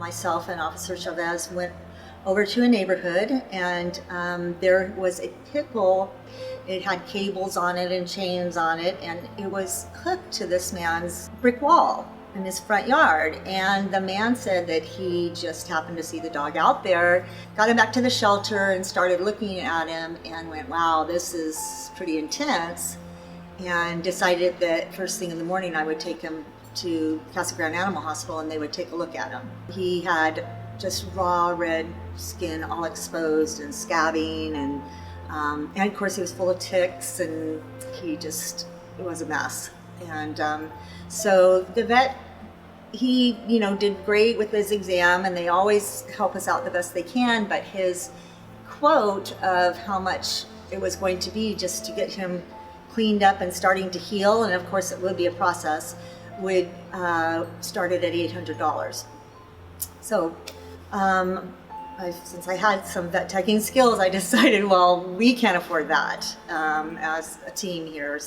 myself and Officer Chavez went over to a neighborhood, and there was a pit bull. It had cables on it and chains on it, and it was hooked to this man's brick wall in his front yard. And the man said that he just happened to see the dog out there, got him back to the shelter and started looking at him and went, wow, this is pretty intense, and decided that first thing in the morning I would take him to Casa Grande Animal Hospital and they would take a look at him. He had just raw red skin, all exposed and scabbing, and of course he was full of ticks, and it was a mess. And so the vet, he did great with his exam, and they always help us out the best they can, but his quote of how much it was going to be just to get him cleaned up and starting to heal, and of course it would be a process, would started at $800. So since I had some vet teching skills, I decided, well, we can't afford that as a team here.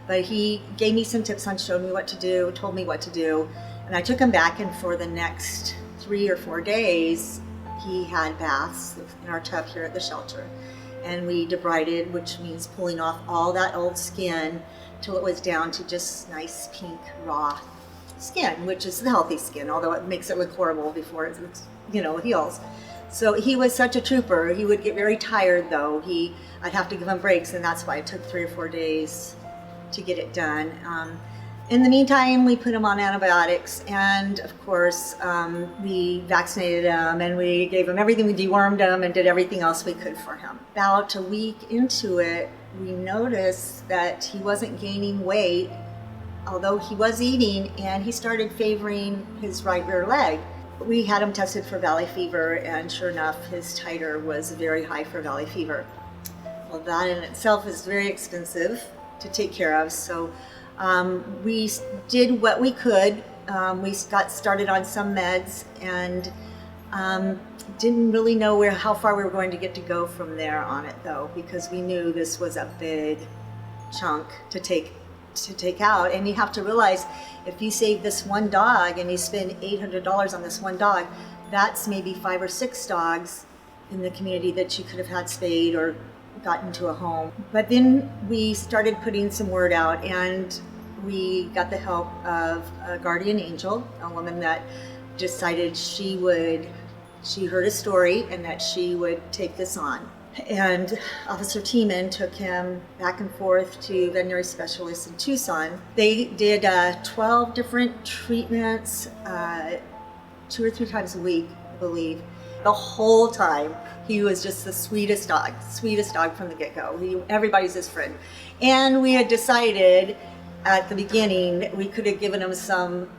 But he gave me some tips on, showed me what to do, told me what to do, and I took him back, and for the next 3 or 4 days, he had baths in our tub here at the shelter. And we debrided, which means pulling off all that old skin till it was down to just nice pink raw skin, which is the healthy skin, although it makes it look horrible before it heals. So he was such a trooper. He would get very tired though. I'd have to give him breaks, and that's why it took 3 or 4 days to get it done. In the meantime, we put him on antibiotics, and of course we vaccinated him, and we gave him everything. We dewormed him and did everything else we could for him. About a week into it, we noticed that he wasn't gaining weight, although he was eating, and he started favoring his right rear leg. We had him tested for valley fever, and sure enough, his titer was very high for valley fever. Well, that in itself is very expensive to take care of, so we did what we could. We got started on some meds, and didn't really know how far we were going to get to go from there on it though, because we knew this was a big chunk to take out. And you have to realize, if you save this one dog and you spend $800 on this one dog, that's maybe 5 or 6 dogs in the community that you could have had spayed or gotten to a home. But then we started putting some word out, and we got the help of a guardian angel, a woman that decided she heard a story and that she would take this on. And Officer Tiemann took him back and forth to veterinary specialists in Tucson. They did 12 different treatments, 2 or 3 times a week, I believe. The whole time, he was just the sweetest dog from the get-go. Everybody's his friend. And we had decided at the beginning that we could have given him some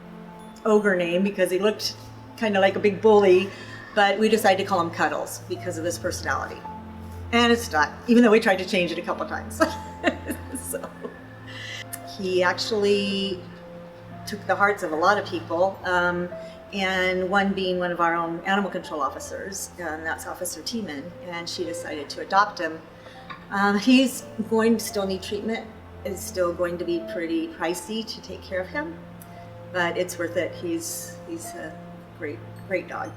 ogre name because he looked kind of like a big bully, but we decided to call him Cuddles because of his personality. And it stuck, even though we tried to change it a couple times. So he actually took the hearts of a lot of people, and one being one of our own animal control officers, and that's Officer Tiemann, and she decided to adopt him. He's going to still need treatment. It's still going to be pretty pricey to take care of him, but it's worth it. He's a great dog.